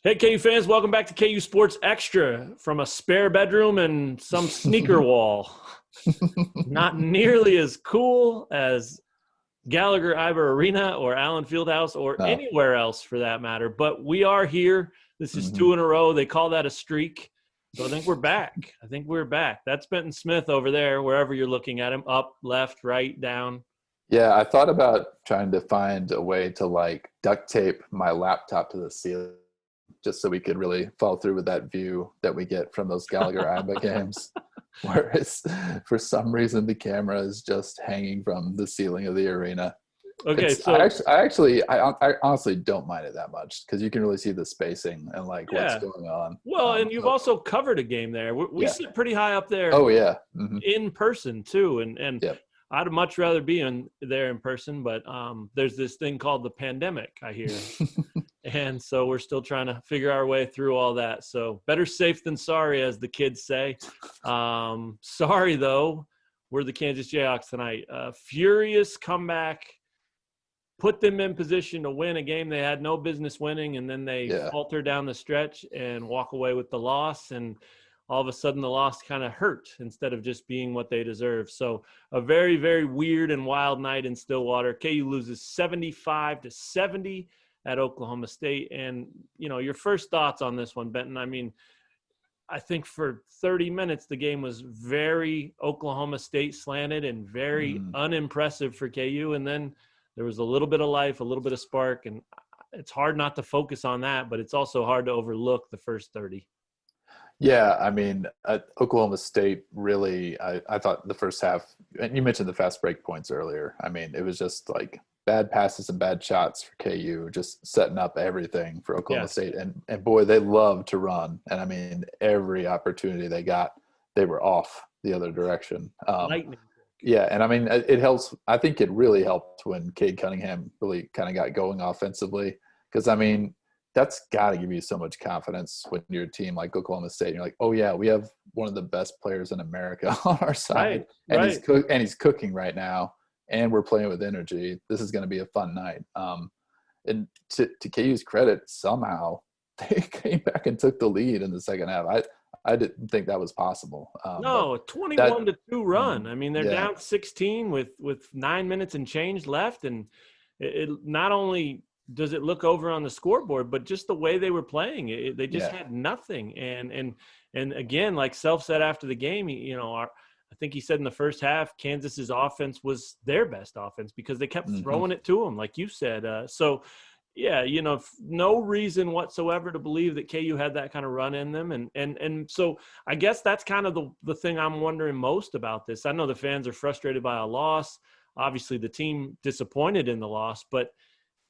Hey, KU fans, welcome back to KU Sports Extra from a spare bedroom and some sneaker wall. Not nearly as cool as Gallagher-Iba Arena or Allen Fieldhouse or No. anywhere else for that matter, but we are here. This is hmm two in a row. They call that a streak. So I think we're back. That's Benton Smith over there, wherever you're looking at him, up, left, right, down. Yeah, I thought about trying to find a way to like duct tape my laptop to the ceiling just so we could really follow through with that view that we get from those Gallagher-Iba games. Whereas for some reason the camera is just hanging from the ceiling of the arena. Okay, It's so I honestly don't mind it that much because you can really see the spacing and like what's yeah. going on. Well, and you've So also covered a game there. We yeah. sit pretty high up there Oh yeah. in person too, and Yep. I'd much rather be there in person, but there's this thing called the pandemic, I hear, and so we're still trying to figure our way through all that. So better safe than sorry, as the kids say. Sorry though, we're the Kansas Jayhawks tonight. Furious comeback, put them in position to win a game they had no business winning, and then they Yeah. falter down the stretch and walk away with the loss. And all of a sudden the loss kind of hurt instead of just being what they deserve. So a very, very weird and wild night in Stillwater. KU loses 75-70 at Oklahoma State. And, you know, your first thoughts on this one, Benton? I mean, I think for 30 minutes, the game was very Oklahoma State slanted and very Mhm. unimpressive for KU. And then there was a little bit of life, a little bit of spark. And it's hard not to focus on that, but it's also hard to overlook the first 30. Yeah, I mean, Oklahoma State really, I thought the first half, and you mentioned the fast break points earlier. I mean, it was just like bad passes and bad shots for KU, just setting up everything for Oklahoma Yes. State. And boy, they love to run. And I mean, every opportunity they got, they were off the other direction. Lightning. Yeah, and I mean, it helps. I think it really helped when Cade Cunningham really kind of got going offensively. Because, I mean, that's got to give you so much confidence when you're a team like Oklahoma State. And you're like, oh yeah, we have one of the best players in America on our side, Right, and right. he's cooking right now, and we're playing with energy. This is going to be a fun night. And to KU's credit, somehow they came back and took the lead in the second half. I didn't think that was possible. But No, a that 21-2 run. I mean, they're yeah. down 16 with 9 minutes and change left, and it not only does it look over on the scoreboard, but just the way they were playing, they just Yeah. had nothing. And again, like Self said after the game, I think he said in the first half, Kansas's offense was their best offense because they kept Mhm. throwing it to them, like you said. So yeah, no reason whatsoever to believe that KU had that kind of run in them. And so I guess that's kind of the thing I'm wondering most about this. I know the fans are frustrated by a loss. Obviously, the team disappointed in the loss. But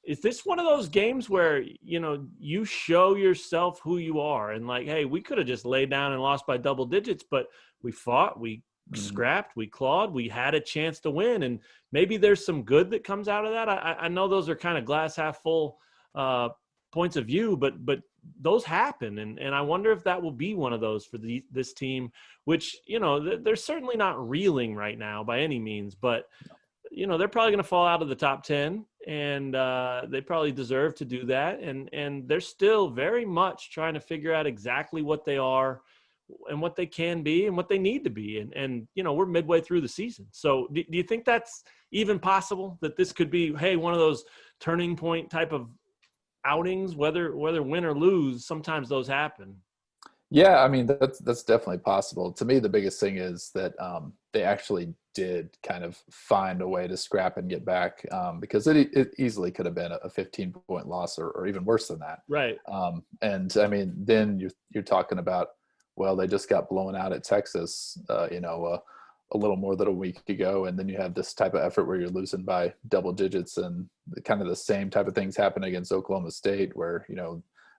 is this one of those games where, you show yourself who you are and like, hey, we could have just laid down and lost by double digits, but we fought, we Mhm. scrapped, we clawed, we had a chance to win. And maybe there's some good that comes out of that. I know those are kind of glass half full points of view, but those happen. And I wonder if that will be one of those for this team, which, they're certainly not reeling right now by any means, but they're probably going to fall out of the top 10, and they probably deserve to do that. And they're still very much trying to figure out exactly what they are and what they can be and what they need to be. And we're midway through the season. So do you think that's even possible, that this could be, hey, one of those turning point type of outings, whether win or lose, sometimes those happen? Yeah, I mean that's definitely possible. To me, the biggest thing is that they actually did kind of find a way to scrap and get back, because it easily could have been a 15-point loss or even worse than that. Right. And I mean, then you're talking about, well, they just got blown out at Texas, a little more than a week ago, and then you have this type of effort where you're losing by double digits, and kind of the same type of things happen against Oklahoma State, where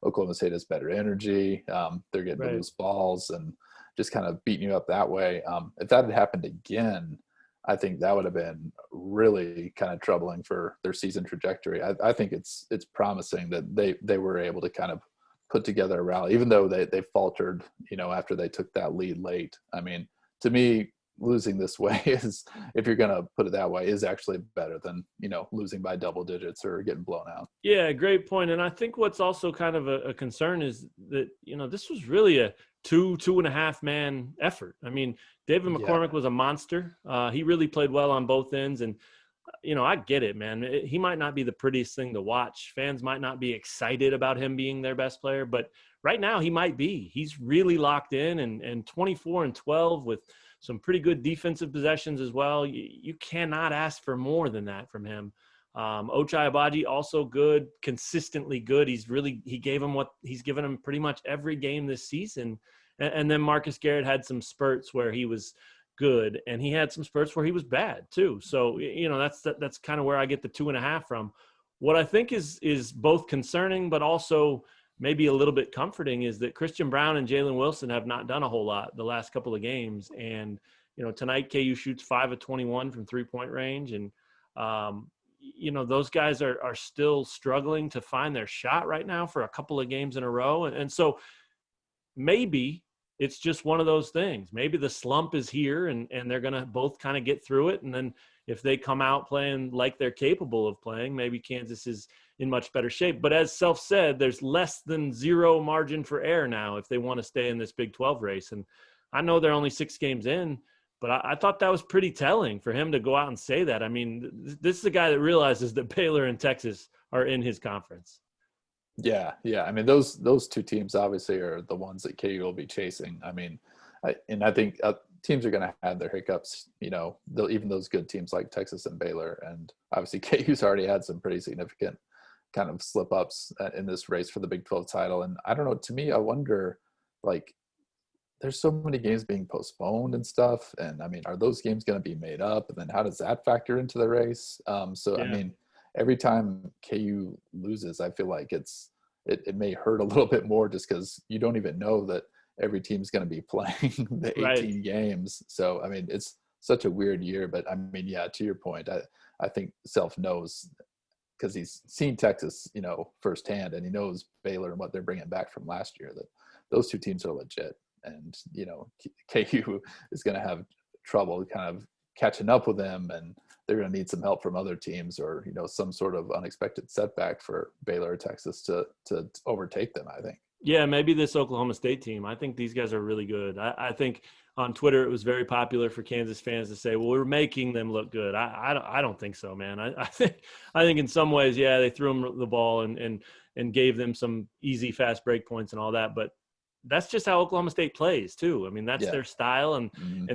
Oklahoma State has better energy. They're getting to Right. loose balls and just kind of beating you up that way. If that had happened again, I think that would have been really kind of troubling for their season trajectory. I think it's promising that they were able to kind of put together a rally, even though they faltered, after they took that lead late. I mean, to me, losing this way is, if you're going to put it that way, is actually better than, losing by double digits or getting blown out. Yeah, great point. And I think what's also kind of a concern is that, this was really a 2.5 man effort. I mean, David Yeah. McCormick was a monster. He really played well on both ends. And, I get it, man. He might not be the prettiest thing to watch. Fans might not be excited about him being their best player, but right now he might be. He's really locked in, and 24 and 12 with some pretty good defensive possessions as well. You cannot ask for more than that from him. Ochai Agbaji also good, consistently good. He gave him what he's given him pretty much every game this season. And then Marcus Garrett had some spurts where he was good, and he had some spurts where he was bad too. So, that's kind of where I get the 2.5 from. What I think is both concerning, but also maybe a little bit comforting, is that Christian Brown and Jalen Wilson have not done a whole lot the last couple of games. And, tonight KU shoots 5 of 21 from 3-point range. And, those guys are still struggling to find their shot right now for a couple of games in a row. And so maybe it's just one of those things. Maybe the slump is here, and they're going to both kind of get through it. And then if they come out playing like they're capable of playing, maybe Kansas is in much better shape. But as Self said, there's less than zero margin for error now if they want to stay in this Big 12 race. And I know they're only 6 games in, but I thought that was pretty telling for him to go out and say that. I mean, this is a guy that realizes that Baylor and Texas are in his conference. Yeah. I mean, those two teams obviously are the ones that KU will be chasing. I mean, I think teams are going to have their hiccups, even those good teams like Texas and Baylor. And obviously KU's already had some pretty significant kind of slip ups in this race for the Big 12 title. And I don't know, to me, I wonder, like, there's so many games being postponed and stuff. And I mean, are those games going to be made up? And then how does that factor into the race? I mean, every time KU loses, I feel like it may hurt a little bit more, just because you don't even know that every team's going to be playing the 18 Right. games. So, I mean, it's such a weird year. But I mean, yeah, to your point, I think Self knows, because he's seen Texas, firsthand, and he knows Baylor and what they're bringing back from last year, that those two teams are legit. And, KU is going to have trouble kind of catching up with them, and they're going to need some help from other teams, or, some sort of unexpected setback for Baylor or Texas to overtake them, I think. Yeah, maybe this Oklahoma State team. I think these guys are really good. I think on Twitter it was very popular for Kansas fans to say, "Well, we're making them look good." I don't think so, man. I think in some ways, yeah, they threw them the ball and gave them some easy, fast break points and all that, but that's just how Oklahoma State plays too. I mean, that's their style, and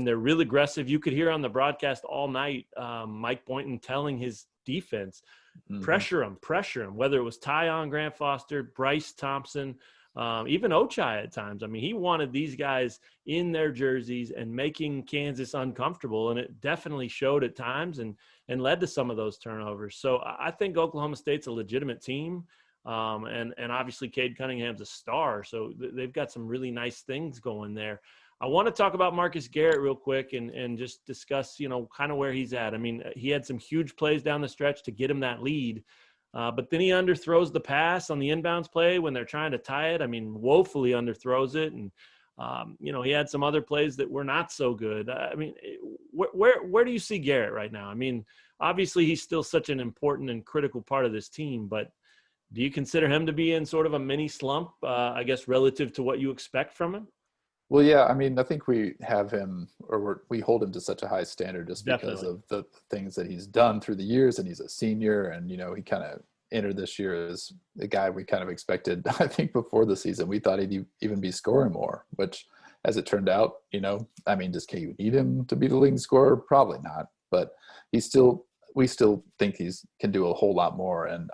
they're real aggressive. You could hear on the broadcast all night Mike Boynton telling his defense, pressure them, whether it was Tyon Grant Foster, Bryce Thompson, even Ochai at times. I mean, he wanted these guys in their jerseys and making Kansas uncomfortable, and it definitely showed at times and led to some of those turnovers. So I think Oklahoma State's a legitimate team. And obviously Cade Cunningham's a star. So they've got some really nice things going there. I want to talk about Marcus Garrett real quick and just discuss, kind of where he's at. I mean, he had some huge plays down the stretch to get him that lead. But then he underthrows the pass on the inbounds play when they're trying to tie it. I mean, woefully underthrows it. And, he had some other plays that were not so good. I mean, where do you see Garrett right now? I mean, obviously he's still such an important and critical part of this team, but do you consider him to be in sort of a mini slump, I guess, relative to what you expect from him? Well, yeah, I mean, I think we have him, or we hold him to such a high standard just because Definitely. of the things that he's done through the years, and he's a senior, and, he kind of entered this year as the guy we kind of expected. I think before the season, we thought he'd even be scoring more, which, as it turned out, I mean, does KU need him to be the leading scorer? Probably not, but we still think can do a whole lot more. And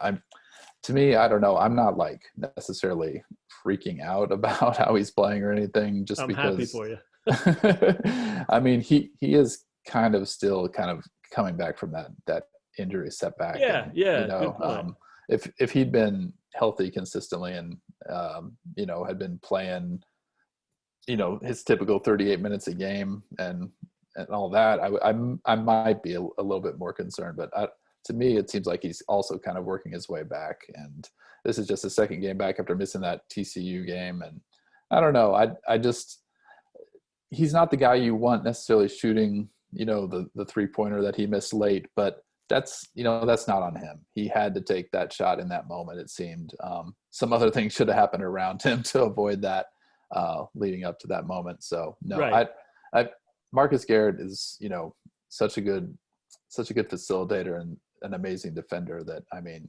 to me, I don't know. I'm not like necessarily freaking out about how he's playing or anything, just I'm because happy for you. I mean, he is kind of still kind of coming back from that injury setback. Yeah, And, good point. if he'd been healthy consistently and had been playing, his typical 38 minutes a game and all that, I might be a little bit more concerned. But to me, it seems like he's also kind of working his way back. And this is just a second game back after missing that TCU game. And I don't know. I just he's not the guy you want necessarily shooting, the 3-pointer that he missed late, but that's not on him. He had to take that shot in that moment. It seemed some other things should have happened around him to avoid that leading up to that moment. So no, Right. I Marcus Garrett is, such a good facilitator and an amazing defender that, I mean,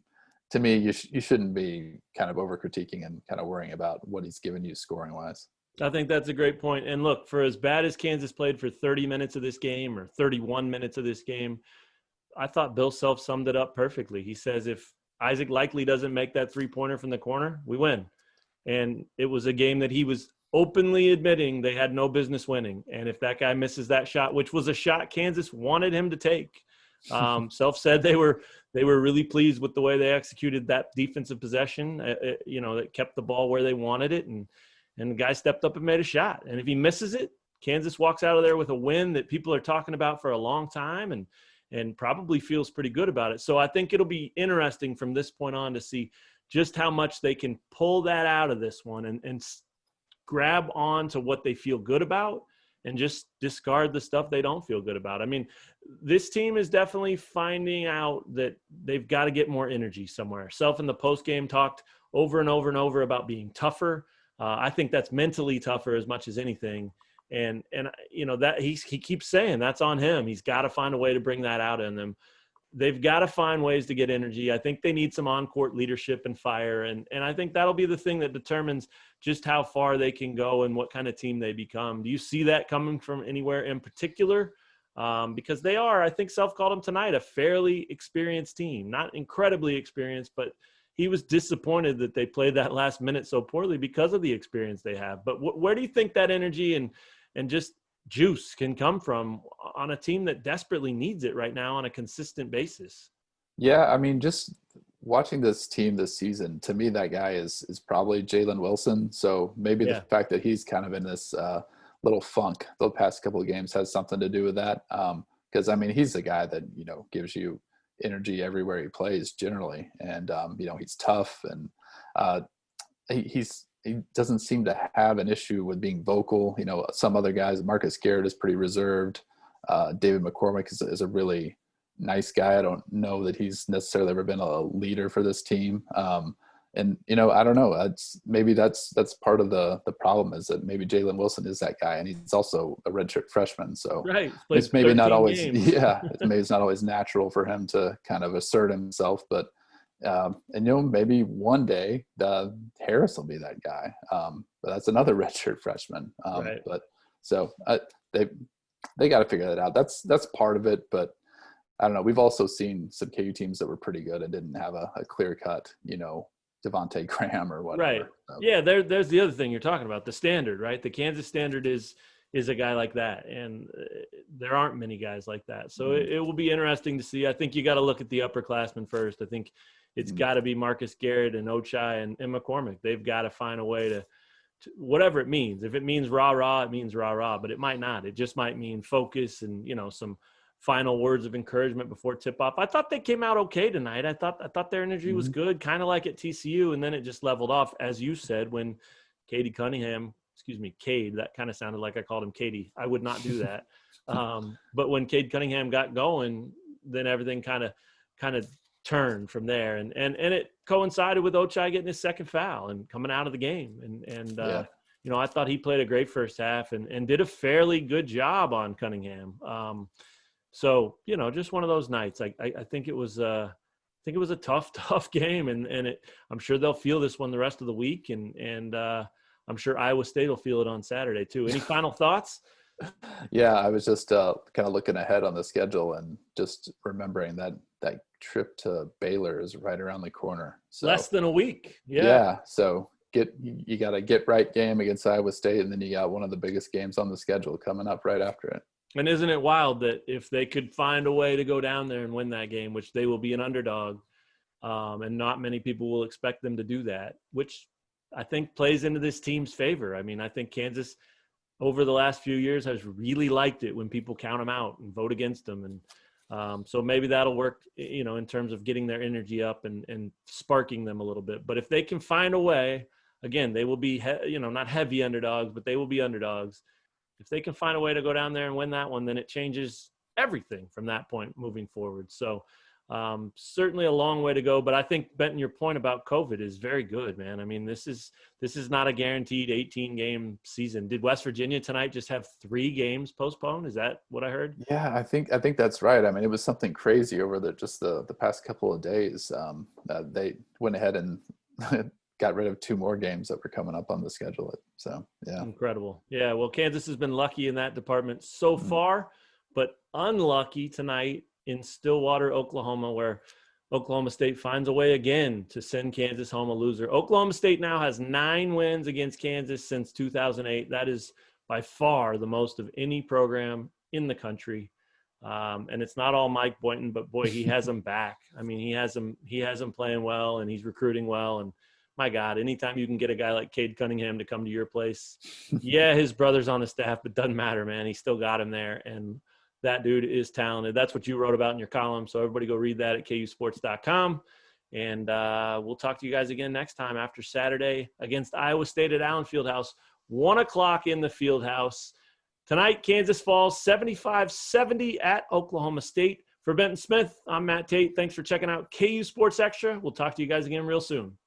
to me, you shouldn't be kind of over critiquing and kind of worrying about what he's given you scoring wise. I think that's a great point. And look, for as bad as Kansas played for 30 minutes of this game or 31 minutes of this game, I thought Bill Self summed it up perfectly. He says, if Isaac Likely doesn't make that 3-pointer from the corner, we win. And it was a game that he was openly admitting they had no business winning. And if that guy misses that shot, which was a shot Kansas wanted him to take, Self said they were really pleased with the way they executed that defensive possession, that kept the ball where they wanted it. And the guy stepped up and made a shot. And if he misses it, Kansas walks out of there with a win that people are talking about for a long time and probably feels pretty good about it. So I think it'll be interesting from this point on to see just how much they can pull that out of this one and grab on to what they feel good about and just discard the stuff they don't feel good about. I mean, this team is definitely finding out that they've got to get more energy somewhere. Self in the postgame talked over and over and over about being tougher. I think that's mentally tougher as much as anything. And that he keeps saying that's on him. He's got to find a way to bring that out in them. They've got to find ways to get energy. I think they need some on-court leadership and fire. And I think that'll be the thing that determines just how far they can go and what kind of team they become. Do you see that coming from anywhere in particular? Because they are, I think Self called them tonight, a fairly experienced team. Not incredibly experienced, but he was disappointed that they played that last minute so poorly because of the experience they have. But where do you think that energy and just juice can come from on a team that desperately needs it right now on a consistent basis? Yeah, I mean, just watching this team this season, to me, that guy is probably Jalen Wilson. So maybe the fact that he's kind of in this little funk the past couple of games has something to do with that. Because, I mean, he's the guy that, gives you energy everywhere he plays generally. And, he's tough and he doesn't seem to have an issue with being vocal. Some other guys, Marcus Garrett is pretty reserved. David McCormick is a really nice guy. I don't know that he's necessarily ever been a leader for this team. And I don't know. Maybe that's part of the problem is that maybe Jalen Wilson is that guy, and he's also a redshirt freshman. So right, it's maybe not always, games. maybe it's not always natural for him to kind of assert himself, but. And maybe one day Harris will be that guy, but that's another redshirt freshman. Right. But so they got to figure that out. That's part of it, but I don't know. We've also seen some KU teams that were pretty good and didn't have a clear cut, Devontae Graham or whatever. Right. So. Yeah. There's the other thing you're talking about, the standard, right? The Kansas standard is a guy like that, and there aren't many guys like that. So it will be interesting to see. I think you got to look at the upperclassmen first. I think it's got to be Marcus Garrett and Ochai and McCormick. They've got to find a way to whatever it means. If it means rah-rah, it means rah-rah, but it might not. It just might mean focus and, some final words of encouragement before tip-off. I thought they came out okay tonight. I thought their energy was good, kind of like at TCU, and then it just leveled off, as you said, when Cade, that kind of sounded like I called him Katie. I would not do that. But when Cade Cunningham got going, then everything kind of turned from there, and it coincided with Ochai getting his second foul and coming out of the game, and I thought he played a great first half and did a fairly good job on Cunningham. So just one of those nights. I think it was a tough game, and I'm sure they'll feel this one the rest of the week, and I'm sure Iowa State will feel it on Saturday too. Any final thoughts? Yeah, I was just kind of looking ahead on the schedule and just remembering that trip to Baylor is right around the corner. So, less than a week. Yeah. So you got a get right game against Iowa State, and then you got one of the biggest games on the schedule coming up right after it. And isn't it wild that if they could find a way to go down there and win that game, which they will be an underdog, and not many people will expect them to do that, which I think plays into this team's favor. I mean, I think Kansas over the last few years has really liked it when people count them out and vote against them. And so maybe that'll work, in terms of getting their energy up and sparking them a little bit. But if they can find a way, again, they will be, not heavy underdogs, but they will be underdogs. if they can find a way to go down there and win that one, then it changes everything from that point moving forward. So certainly a long way to go, but I think, Benton, your point about COVID is very good, man. I mean, this is not a guaranteed 18-game season. Did West Virginia tonight just have 3 games postponed? Is that what I heard? Yeah, I think that's right. I mean, it was something crazy over the past couple of days. They went ahead and got rid of 2 more games that were coming up on the schedule. So, yeah. Incredible. Yeah, well, Kansas has been lucky in that department so far, but unlucky tonight in Stillwater, Oklahoma, where Oklahoma State finds a way again to send Kansas home a loser. Oklahoma State now has 9 wins against Kansas since 2008. That is by far the most of any program in the country. And it's not all Mike Boynton, but boy, he has them back. I mean, he has them playing well, and he's recruiting well. And my God, anytime you can get a guy like Cade Cunningham to come to your place, yeah, his brother's on the staff, but doesn't matter, man. He still got him there. And that dude is talented. That's what you wrote about in your column. So everybody go read that at KUsports.com. And we'll talk to you guys again next time after Saturday against Iowa State at Allen Fieldhouse, 1 o'clock in the Fieldhouse. Tonight, Kansas falls 75-70 at Oklahoma State. For Benton Smith, I'm Matt Tate. Thanks for checking out KU Sports Extra. We'll talk to you guys again real soon.